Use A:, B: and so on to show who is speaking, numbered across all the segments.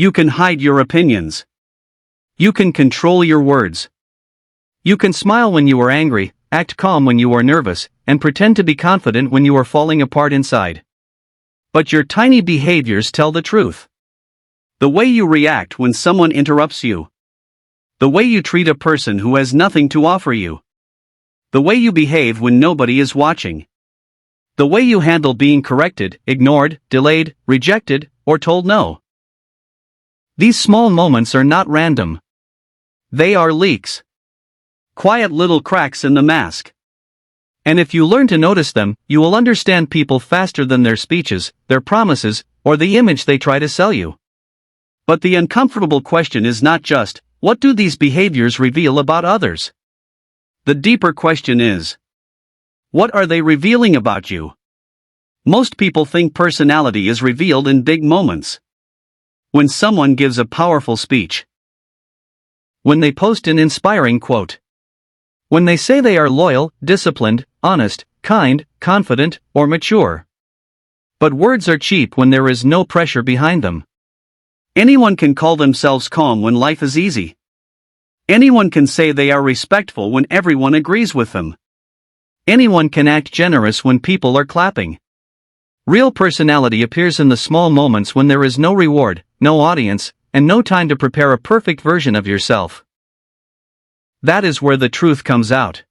A: You can hide your opinions. You can control your words. You can smile when you are angry, act calm when you are nervous, and pretend to be confident when you are falling apart inside. But your tiny behaviors tell the truth. The way you react when someone interrupts you. The way you treat a person who has nothing to offer you. The way you behave when nobody is watching. The way you handle being corrected, ignored, delayed, rejected, or told no. These small moments are not random. They are leaks. Quiet little cracks in the mask. And if you learn to notice them, you will understand people faster than their speeches, their promises, or the image they try to sell you. But the uncomfortable question is not just, what do these behaviors reveal about others? The deeper question is, what are they revealing about you? Most people think personality is revealed in big moments. When someone gives a powerful speech. When they post an inspiring quote. When they say they are loyal, disciplined, honest, kind, confident, or mature. But words are cheap when there is no pressure behind them. Anyone can call themselves calm when life is easy. Anyone can say they are respectful when everyone agrees with them. Anyone can act generous when people are clapping. Real personality appears in the small moments when there is no reward, no audience, and no time to prepare a perfect version of yourself. That is where the truth comes out.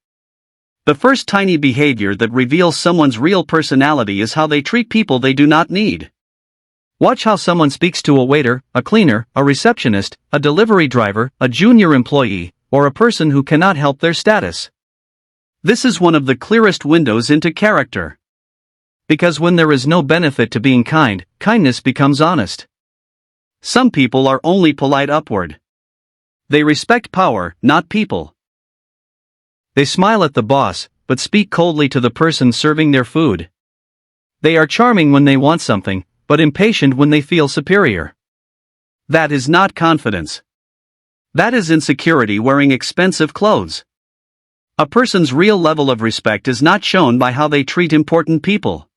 A: The first tiny behavior that reveals someone's real personality is how they treat people they do not need. Watch how someone speaks to a waiter, a cleaner, a receptionist, a delivery driver, a junior employee, or a person who cannot help their status. This is one of the clearest windows into character. Because when there is no benefit to being kind, kindness becomes honest. Some people are only polite upward. They respect power, not people. They smile at the boss, but speak coldly to the person serving their food. They are charming when they want something, but impatient when they feel superior. That is not confidence. That is insecurity wearing expensive clothes. A person's real level of respect is not shown by how they treat important people.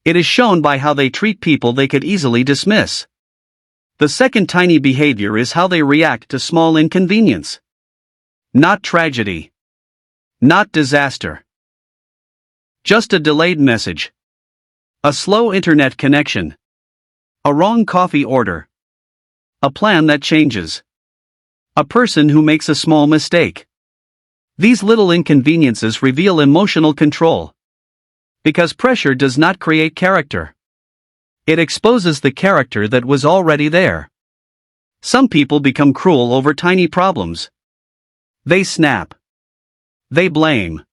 A: It is shown by how they treat people they could easily dismiss. The second tiny behavior is how they react to small inconvenience. Not tragedy. Not disaster. Just a delayed message. A slow internet connection. A wrong coffee order. A plan that changes. A person who makes a small mistake. These little inconveniences reveal emotional control. Because pressure does not create character. It exposes the character that was already there. Some people become cruel over tiny problems. They snap. They blame.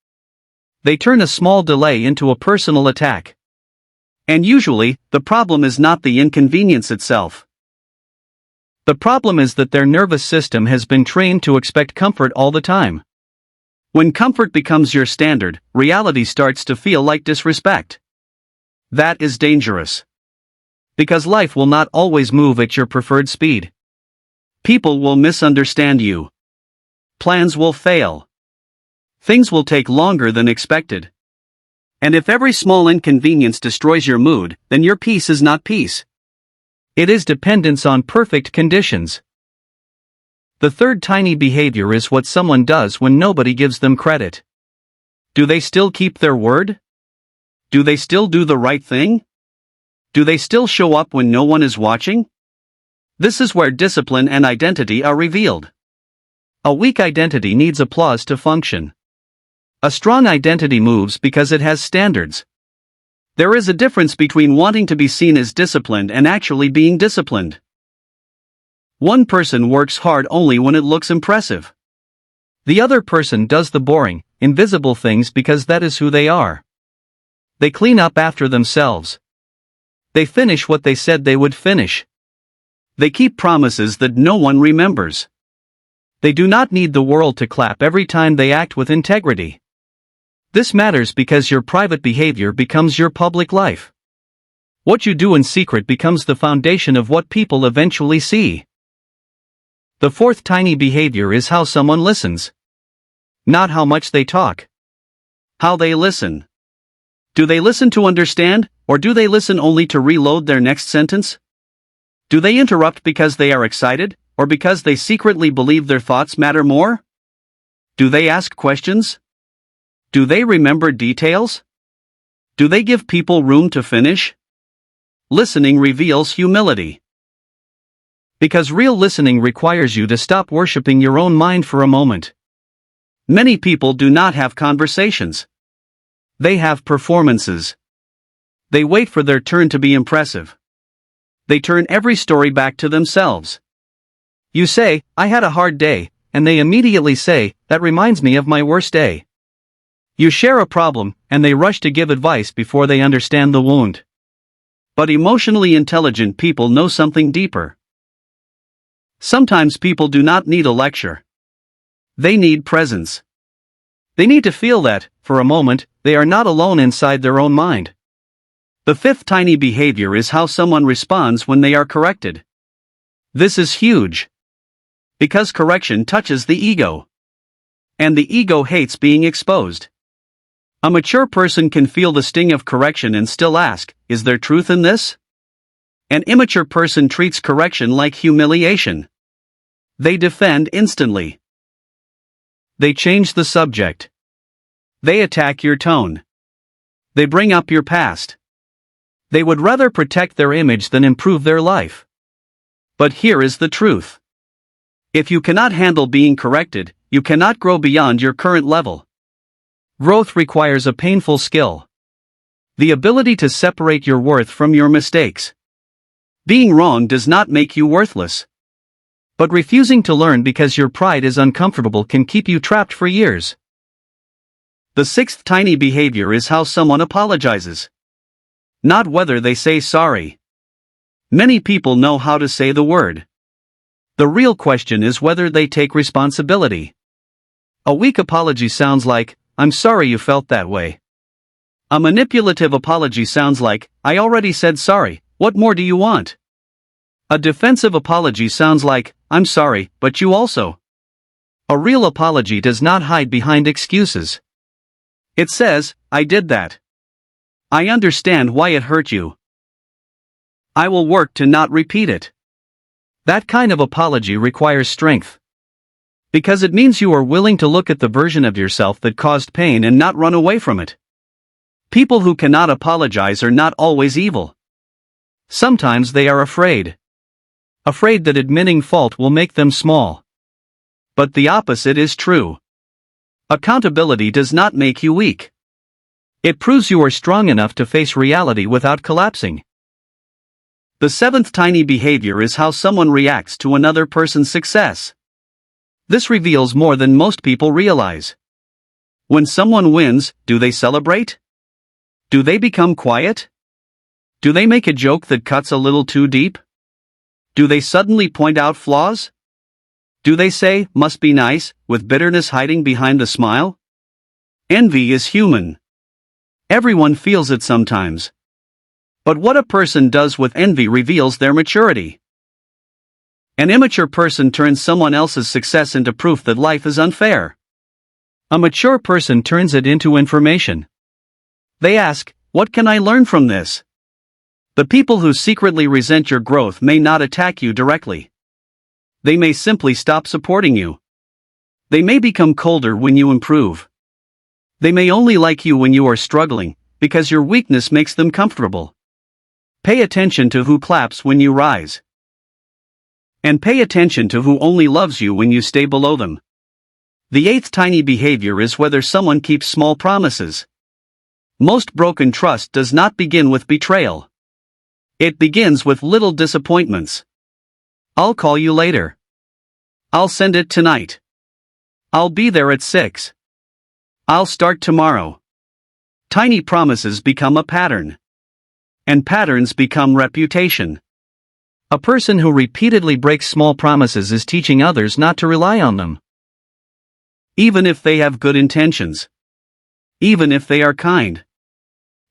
A: They turn a small delay into a personal attack. And usually, the problem is not the inconvenience itself. The problem is that their nervous system has been trained to expect comfort all the time. When comfort becomes your standard, reality starts to feel like disrespect. That is dangerous. Because life will not always move at your preferred speed. People will misunderstand you. Plans will fail. Things will take longer than expected. And if every small inconvenience destroys your mood, then your peace is not peace. It is dependence on perfect conditions. The third tiny behavior is what someone does when nobody gives them credit. Do they still keep their word? Do they still do the right thing? Do they still show up when no one is watching? This is where discipline and identity are revealed. A weak identity needs applause to function. A strong identity moves because it has standards. There is a difference between wanting to be seen as disciplined and actually being disciplined. One person works hard only when it looks impressive. The other person does the boring, invisible things because that is who they are. They clean up after themselves. They finish what they said they would finish. They keep promises that no one remembers. They do not need the world to clap every time they act with integrity. This matters because your private behavior becomes your public life. What you do in secret becomes the foundation of what people eventually see. The fourth tiny behavior is how someone listens. Not how much they talk. How they listen. Do they listen to understand, or do they listen only to reload their next sentence? Do they interrupt because they are excited, or because they secretly believe their thoughts matter more? Do they ask questions? Do they remember details? Do they give people room to finish? Listening reveals humility. Because real listening requires you to stop worshipping your own mind for a moment. Many people do not have conversations. They have performances. They wait for their turn to be impressive. They turn every story back to themselves. You say, "I had a hard day," and they immediately say, "That reminds me of my worst day." You share a problem, and they rush to give advice before they understand the wound. But emotionally intelligent people know something deeper. Sometimes people do not need a lecture. They need presence. They need to feel that, for a moment, they are not alone inside their own mind. The fifth tiny behavior is how someone responds when they are corrected. This is huge. Because correction touches the ego. And the ego hates being exposed. A mature person can feel the sting of correction and still ask, "Is there truth in this?" An immature person treats correction like humiliation. They defend instantly. They change the subject. They attack your tone. They bring up your past. They would rather protect their image than improve their life. But here is the truth. If you cannot handle being corrected, you cannot grow beyond your current level. Growth requires a painful skill. The ability to separate your worth from your mistakes. Being wrong does not make you worthless. But refusing to learn because your pride is uncomfortable can keep you trapped for years. The sixth tiny behavior is how someone apologizes. Not whether they say sorry. Many people know how to say the word. The real question is whether they take responsibility. A weak apology sounds like, "I'm sorry you felt that way." A manipulative apology sounds like, "I already said sorry, what more do you want?" A defensive apology sounds like, "I'm sorry, but you also." A real apology does not hide behind excuses. It says, "I did that. I understand why it hurt you. I will work to not repeat it." That kind of apology requires strength. Because it means you are willing to look at the version of yourself that caused pain and not run away from it. People who cannot apologize are not always evil. Sometimes they are afraid. Afraid that admitting fault will make them small. But the opposite is true. Accountability does not make you weak. It proves you are strong enough to face reality without collapsing. The seventh tiny behavior is how someone reacts to another person's success. This reveals more than most people realize. When someone wins, do they celebrate? Do they become quiet? Do they make a joke that cuts a little too deep? Do they suddenly point out flaws? Do they say, "Must be nice," with bitterness hiding behind the smile? Envy is human. Everyone feels it sometimes. But what a person does with envy reveals their maturity. An immature person turns someone else's success into proof that life is unfair. A mature person turns it into information. They ask, "What can I learn from this?" The people who secretly resent your growth may not attack you directly. They may simply stop supporting you. They may become colder when you improve. They may only like you when you are struggling, because your weakness makes them comfortable. Pay attention to who claps when you rise. And pay attention to who only loves you when you stay below them. The eighth tiny behavior is whether someone keeps small promises. Most broken trust does not begin with betrayal. It begins with little disappointments. "I'll call you later." "I'll send it tonight." "I'll be there at 6. "I'll start tomorrow." Tiny promises become a pattern. And patterns become reputation. A person who repeatedly breaks small promises is teaching others not to rely on them. Even if they have good intentions. Even if they are kind.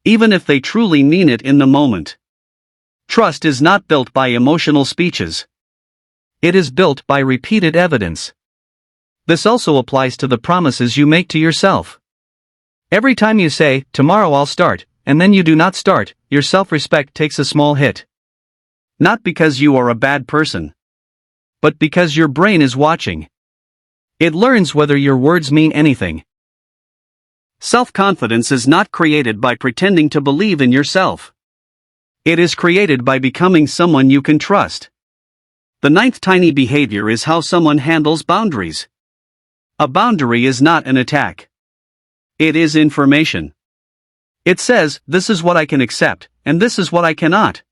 A: Even if they truly mean it in the moment. Trust is not built by emotional speeches. It is built by repeated evidence. This also applies to the promises you make to yourself. Every time you say, "Tomorrow I'll start," and then you do not start, your self-respect takes a small hit. Not because you are a bad person, but because your brain is watching. It learns whether your words mean anything. Self-confidence is not created by pretending to believe in yourself. It is created by becoming someone you can trust. The ninth tiny behavior is how someone handles boundaries. A boundary is not an attack. It is information. It says, this is what I can accept, and this is what I cannot.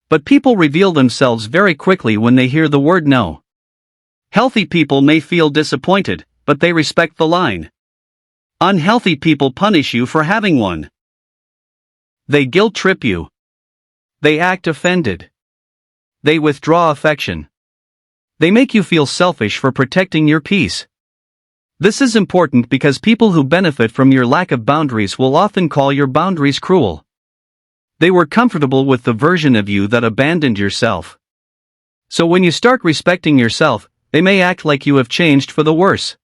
A: But people reveal themselves very quickly when they hear the word no. Healthy people may feel disappointed, but they respect the line. Unhealthy people punish you for having one. They guilt-trip you. They act offended. They withdraw affection. They make you feel selfish for protecting your peace. This is important because people who benefit from your lack of boundaries will often call your boundaries cruel. They were comfortable with the version of you that abandoned yourself. So when you start respecting yourself, they may act like you have changed for the worse.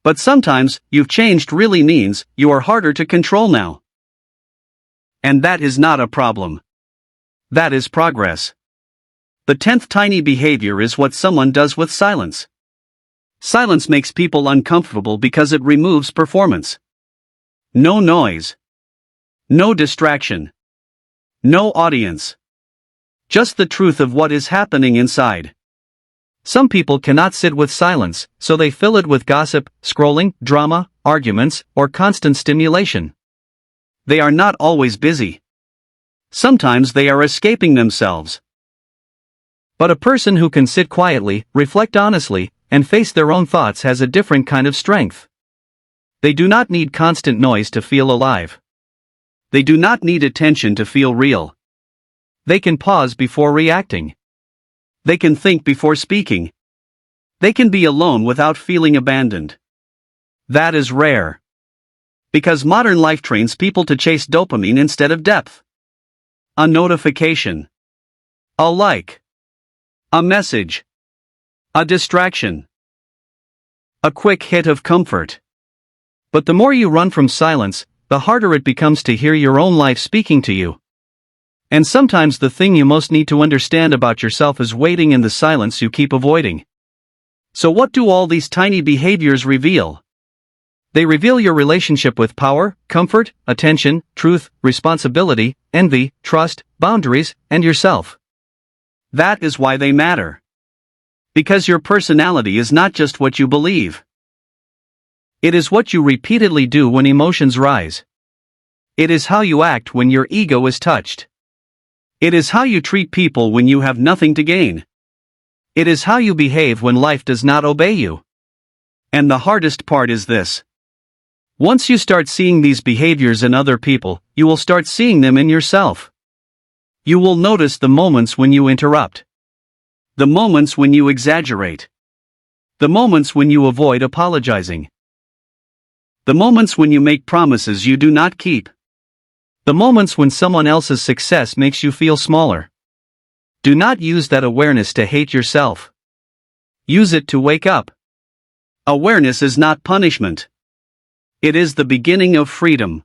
A: But sometimes, you've changed really means, you are harder to control now. And that is not a problem. That is progress. The 10th tiny behavior is what someone does with silence. Silence makes people uncomfortable because it removes performance. No noise. No distraction. No audience. Just the truth of what is happening inside. Some people cannot sit with silence, so they fill it with gossip, scrolling, drama, arguments, or constant stimulation. They are not always busy. Sometimes they are escaping themselves. But a person who can sit quietly, reflect honestly, and face their own thoughts has a different kind of strength. They do not need constant noise to feel alive. They do not need attention to feel real. They can pause before reacting. They can think before speaking. They can be alone without feeling abandoned. That is rare. Because modern life trains people to chase dopamine instead of depth. A notification. A like. A message. A distraction. A quick hit of comfort. But the more you run from silence, the harder it becomes to hear your own life speaking to you. And sometimes the thing you most need to understand about yourself is waiting in the silence you keep avoiding. So what do all these tiny behaviors reveal? They reveal your relationship with power, comfort, attention, truth, responsibility, envy, trust, boundaries, and yourself. That is why they matter. Because your personality is not just what you believe. It is what you repeatedly do when emotions rise. It is how you act when your ego is touched. It is how you treat people when you have nothing to gain. It is how you behave when life does not obey you. And the hardest part is this. Once you start seeing these behaviors in other people, you will start seeing them in yourself. You will notice the moments when you interrupt. The moments when you exaggerate. The moments when you avoid apologizing. The moments when you make promises you do not keep. The moments when someone else's success makes you feel smaller. Do not use that awareness to hate yourself. Use it to wake up. Awareness is not punishment. It is the beginning of freedom.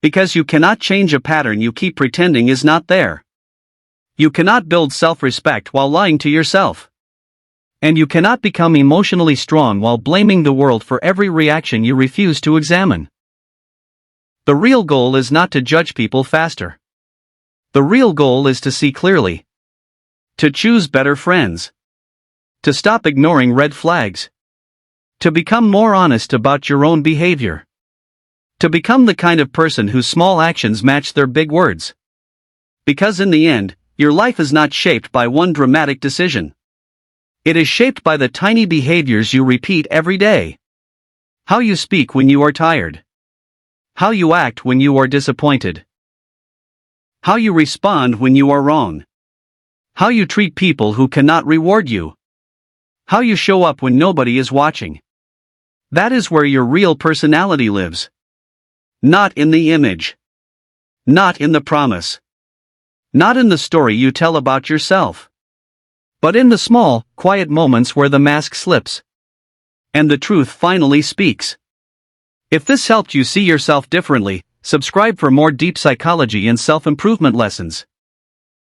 A: Because you cannot change a pattern you keep pretending is not there. You cannot build self-respect while lying to yourself. And you cannot become emotionally strong while blaming the world for every reaction you refuse to examine. The real goal is not to judge people faster. The real goal is to see clearly. To choose better friends. To stop ignoring red flags. To become more honest about your own behavior. To become the kind of person whose small actions match their big words. Because in the end, your life is not shaped by one dramatic decision. It is shaped by the tiny behaviors you repeat every day. How you speak when you are tired. How you act when you are disappointed. How you respond when you are wrong. How you treat people who cannot reward you. How you show up when nobody is watching. That is where your real personality lives. Not in the image. Not in the promise. Not in the story you tell about yourself. But in the small, quiet moments where the mask slips. And the truth finally speaks. If this helped you see yourself differently, subscribe for more deep psychology and self-improvement lessons.